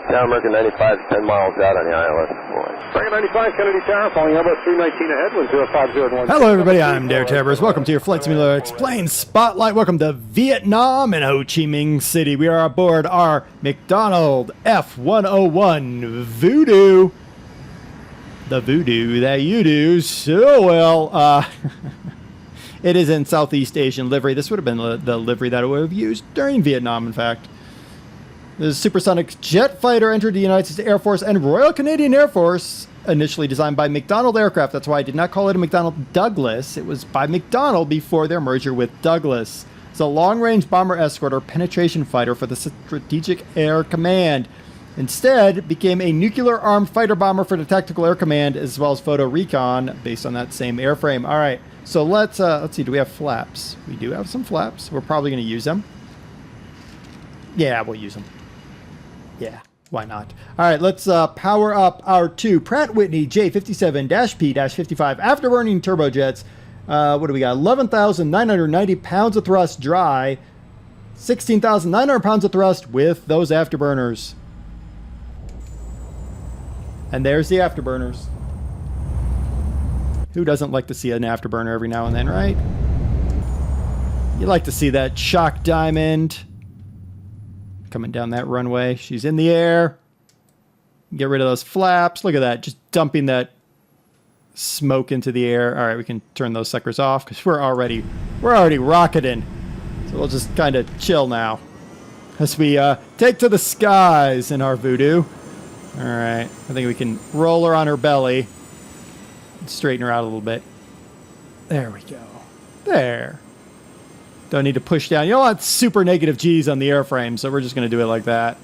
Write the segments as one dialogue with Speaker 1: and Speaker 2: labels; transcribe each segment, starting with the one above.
Speaker 1: Tower American 95, 10 miles out on the ILS.
Speaker 2: American 95, Kennedy Tower, following Airbus 319 ahead, 10501.
Speaker 3: Hello everybody, I'm DerTebbers. Welcome to your Flight Simulator Explained Spotlight. Welcome to Vietnam and Ho Chi Minh City. We are aboard our McDonnell F-101 Voodoo. The Voodoo that you do so well. It is in Southeast Asian livery. This would have been the livery that it would have used during Vietnam, in fact. The supersonic jet fighter entered the United States Air Force and Royal Canadian Air Force, initially designed by McDonnell Aircraft. That's why I did not call it a McDonnell Douglas. It was by McDonnell before their merger with Douglas. It's a long-range bomber escort or penetration fighter for the Strategic Air Command. Instead, it became a nuclear-armed fighter bomber for the Tactical Air Command, as well as photo recon, based on that same airframe. All right, so let's see. Do we have flaps? We do have some flaps. We're probably going to use them. Yeah, we'll use them. Yeah, why not? All right, let's power up our two Pratt & Whitney J57-P-55 afterburning turbojets. What do we got? 11,990 pounds of thrust dry, 16,900 pounds of thrust with those afterburners. And there's the afterburners. Who doesn't like to see an afterburner every now and then, right? You like to see that shock diamond coming down that runway. She's in the air. Get rid of those flaps. Look at that. Just dumping that smoke into the air. All right, we can turn those suckers off because we're already rocketing. So we'll just kind of chill now as we take to the skies in our Voodoo. All right, I think we can roll her on her belly and straighten her out a little bit. There we go. There. Don't need to push down. You don't want super negative G's on the airframe, so we're just going to do it like that.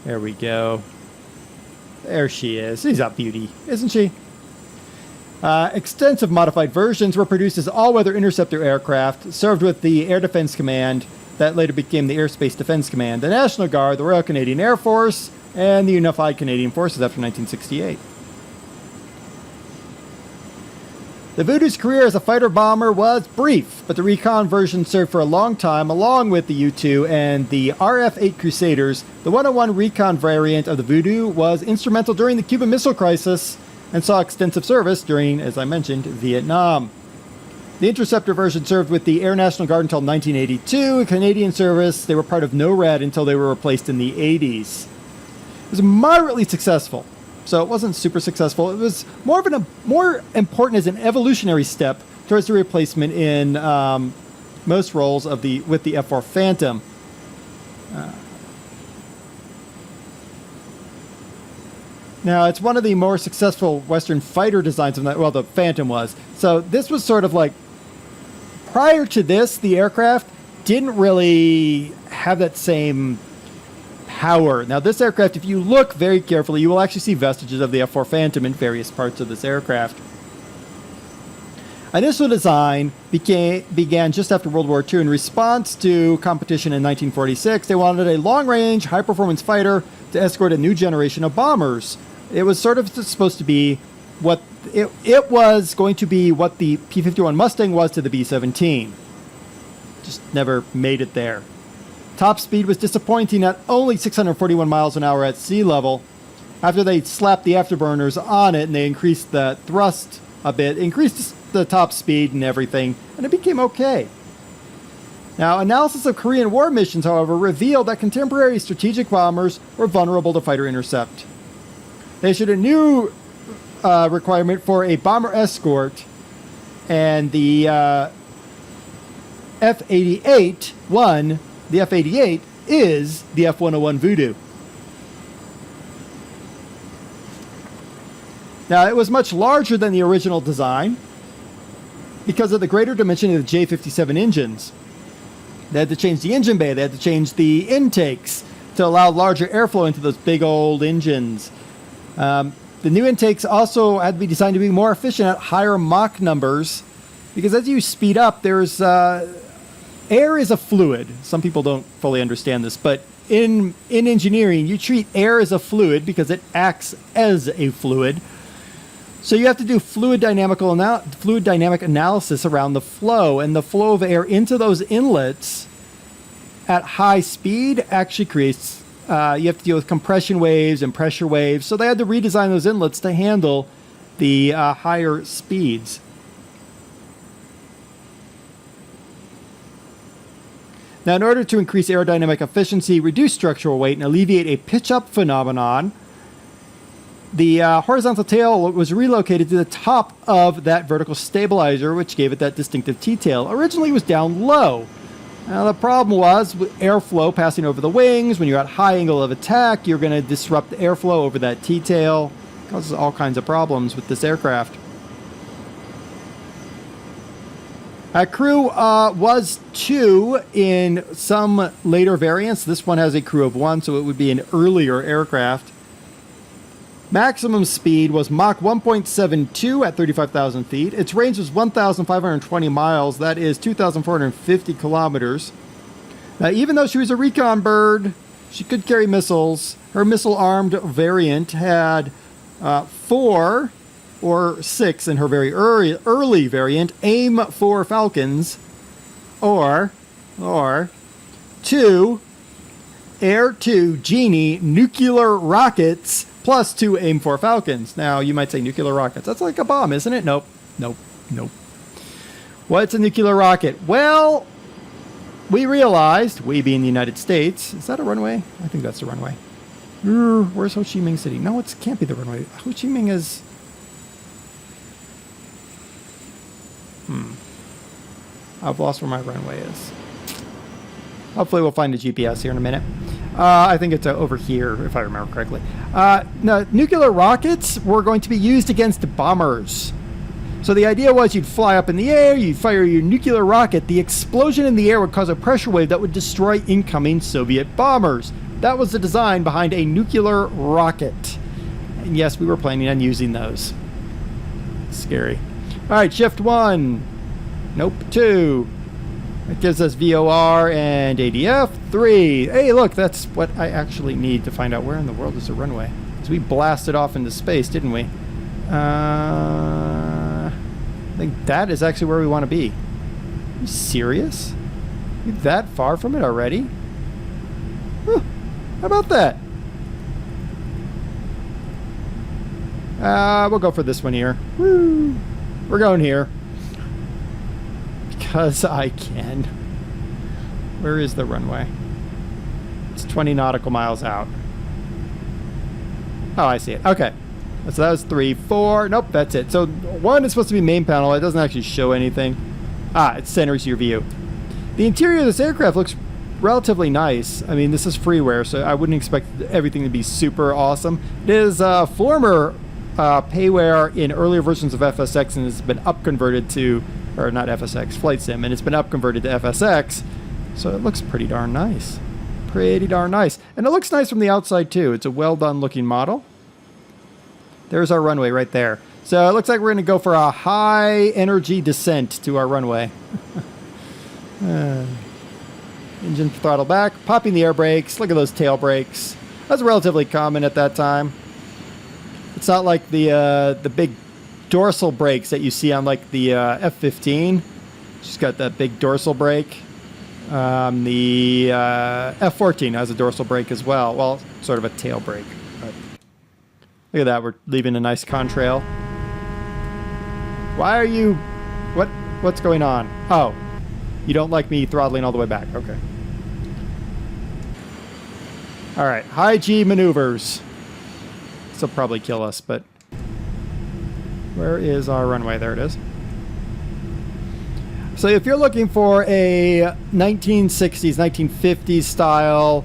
Speaker 3: There we go. There she is. She's a beauty, isn't she? Extensive modified versions were produced as all-weather interceptor aircraft, served with the Air Defense Command, that later became the Airspace Defense Command, the National Guard, the Royal Canadian Air Force, and the Unified Canadian Forces after 1968. The Voodoo's career as a fighter bomber was brief, but the recon version served for a long time, along with the U-2 and the RF-8 Crusaders. The 101 recon variant of the Voodoo was instrumental during the Cuban Missile Crisis and saw extensive service during, as I mentioned, Vietnam. The Interceptor version served with the Air National Guard until 1982. In Canadian service, they were part of NORAD until they were replaced in the 80s. It was moderately successful. So it wasn't super successful. It was more important as an evolutionary step towards the replacement in most roles of with the F-4 Phantom. Now, it's one of the more successful Western fighter designs of that. Well, the Phantom was. So this was sort of like, prior to this, the aircraft didn't really have that same power. Now, this aircraft, if you look very carefully, you will actually see vestiges of the F-4 Phantom in various parts of this aircraft. Initial design began just after World War II. In response to competition in 1946, they wanted a long-range, high-performance fighter to escort a new generation of bombers. It was sort of supposed to be what it was going to be what the P-51 Mustang was to the B-17. Just never made it there. Top speed was disappointing at only 641 miles an hour at sea level. After they slapped the afterburners on it and they increased the thrust a bit, increased the top speed and everything, and it became okay. Now, analysis of Korean War missions, however, revealed that contemporary strategic bombers were vulnerable to fighter intercept. They issued a new requirement for a bomber escort, and the F-88 won. The F-88 is the F-101 Voodoo. Now, it was much larger than the original design because of the greater dimension of the J57 engines. They had to change the engine bay. They had to change the intakes to allow larger airflow into those big old engines. The new intakes also had to be designed to be more efficient at higher Mach numbers because as you speed up, there's... air is a fluid. Some people don't fully understand this, but in engineering, you treat air as a fluid because it acts as a fluid. So you have to do fluid dynamic analysis around the flow, and the flow of air into those inlets at high speed actually creates you have to deal with compression waves and pressure waves. So they had to redesign those inlets to handle the higher speeds. Now, in order to increase aerodynamic efficiency, reduce structural weight, and alleviate a pitch-up phenomenon, the horizontal tail was relocated to the top of that vertical stabilizer, which gave it that distinctive T-tail. Originally, it was down low. Now, the problem was with airflow passing over the wings. When you're at high angle of attack, you're going to disrupt the airflow over that T-tail. Causes all kinds of problems with this aircraft. Crew was 2 in some later variants. This one has a crew of 1, so it would be an earlier aircraft. Maximum speed was Mach 1.72 at 35,000 feet. Its range was 1,520 miles. That is 2,450 kilometers. Now, even though she was a recon bird, she could carry missiles. Her missile-armed variant had 4 or 6 in her very early variant, AIM-4 Falcons, or 2 Air-2 Genie nuclear rockets plus 2 AIM-4 Falcons. Now, you might say nuclear rockets. That's like a bomb, isn't it? Nope. What's a nuclear rocket? Well, we realized, we being the United States, is that a runway? I think that's the runway. Where's Ho Chi Minh City? No, it can't be the runway. Ho Chi Minh is... I've lost where my runway is. Hopefully we'll find a GPS here in a minute. I think it's over here, if I remember correctly. No, nuclear rockets were going to be used against bombers. So the idea was you'd fly up in the air, you'd fire your nuclear rocket. The explosion in the air would cause a pressure wave that would destroy incoming Soviet bombers. That was the design behind a nuclear rocket. And yes, we were planning on using those. Scary. All right, shift 1. Nope, 2. That gives us VOR and ADF. 3. Hey, look, that's what I actually need to find out where in the world is the runway. Because we blasted off into space, didn't we? I think that is actually where we want to be. Are you serious? You're that far from it already? Huh, how about that? We'll go for this one here. Woo! We're going here. Because I can. Where is the runway? It's 20 nautical miles out. Oh, I see it. Okay. So that was 3, 4. Nope, that's it. So 1 is supposed to be main panel. It doesn't actually show anything. It centers your view. The interior of this aircraft looks relatively nice. I mean, this is freeware, so I wouldn't expect everything to be super awesome. It is former payware in earlier versions of FSX and has been upconverted to, or not FSX, Flight Sim, and it's been upconverted to FSX, so it looks pretty darn nice. Pretty darn nice. And it looks nice from the outside, too. It's a well-done looking model. There's our runway right there. So it looks like we're going to go for a high-energy descent to our runway. Engine throttle back, popping the air brakes. Look at those tail brakes. That's relatively common at that time. It's not like the big dorsal brakes that you see on like the F-15. She's got that big dorsal brake. The F-14 has a dorsal brake as well. Well, sort of a tail brake. But look at that. We're leaving a nice contrail. Why are you... What's going on? Oh, you don't like me throttling all the way back. Okay. All right. High G maneuvers. This will probably kill us, but... Where is our runway? There it is. So if you're looking for a 1960s, 1950s style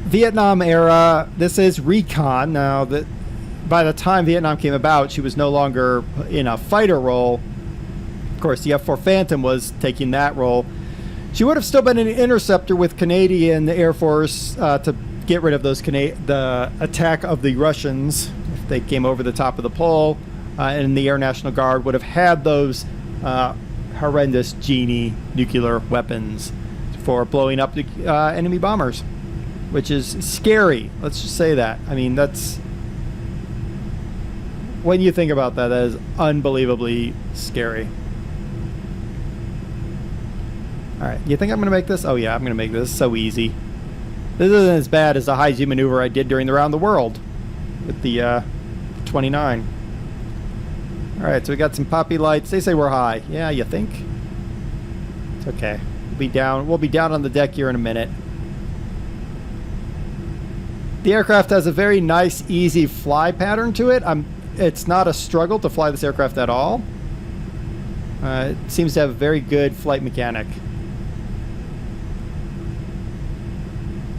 Speaker 3: Vietnam era, this is recon. Now, that by the time Vietnam came about, she was no longer in a fighter role. Of course, the F-4 Phantom was taking that role. She would have still been an interceptor with Canadian Air Force to get rid of those the attack of the Russians if they came over the top of the pole, and the Air National Guard would have had those horrendous Genie nuclear weapons for blowing up the enemy bombers, which is scary. Let's just say that. I mean, that's... When you think about that, that is unbelievably scary. All right, you think I'm going to make this? Oh yeah, I'm going to make this so easy. This isn't as bad as the high Z maneuver I did during the round the world with the 29. Alright, so we got some poppy lights. They say we're high. Yeah, you think? It's okay. We'll be down on the deck here in a minute. The aircraft has a very nice, easy fly pattern to it. It's not a struggle to fly this aircraft at all. It seems to have a very good flight mechanic,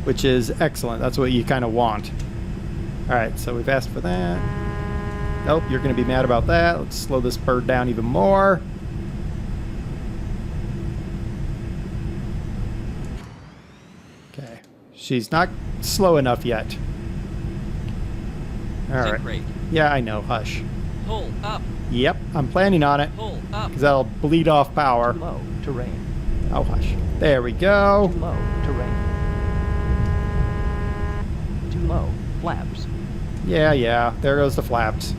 Speaker 3: which is excellent. That's what you kind of want. Alright, so we've asked for that. Nope, you're going to be mad about that. Let's slow this bird down even more. Okay. She's not slow enough yet. Alright. Yeah, I know. Hush.
Speaker 4: Pull up.
Speaker 3: Yep, I'm planning on it.
Speaker 4: Pull up.
Speaker 3: Because that'll bleed off power.
Speaker 4: Too low. Terrain.
Speaker 3: Oh, hush. There we go.
Speaker 4: Too low. Terrain. Too low. Flaps.
Speaker 3: Yeah. There goes the flaps.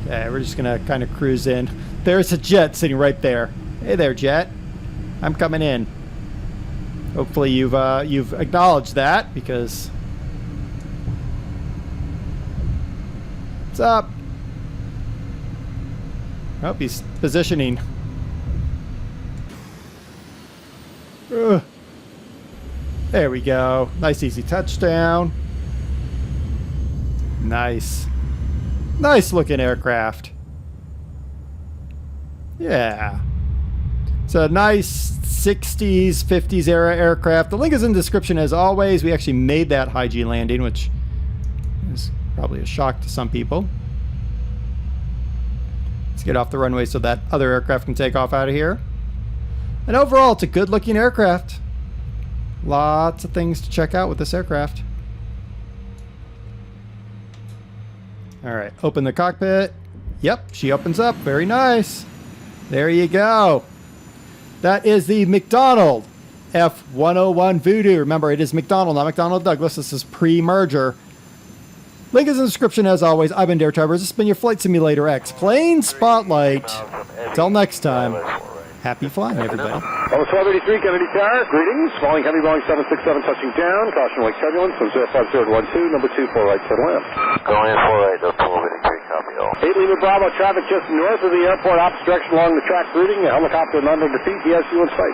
Speaker 3: Okay, we're just gonna kind of cruise in. There's a jet sitting right there. Hey there, jet. I'm coming in. Hopefully you've acknowledged that, because... What's up? Oh, he's positioning. Ugh. There we go. Nice easy touchdown. Nice. Nice looking aircraft. Yeah. It's a nice 60s, 50s era aircraft. The link is in the description as always. We actually made that high G landing, which is probably a shock to some people. Let's get off the runway so that other aircraft can take off out of here. And overall, it's a good looking aircraft. Lots of things to check out with this aircraft. Alright, open the cockpit. Yep, she opens up. Very nice. There you go. That is the McDonnell F-101 Voodoo. Remember, it is McDonnell, not McDonnell Douglas. This is pre-merger. Link is in the description as always. I've been DerTebbers. This has been your Flight Simulator X Plane Spotlight. Till next time, happy flying, everybody.
Speaker 2: Level 1283, Kennedy Tower. Greetings. Falling heavy, Boeing 767, touching down. Caution wake turbulence from 05012, number 24 right to the left.
Speaker 1: Going in 48, no 1283, copy all.
Speaker 2: 8 Lima Bravo, traffic just north of the airport, opposite direction along the track routing. A helicopter not under defeat, yes, you in sight.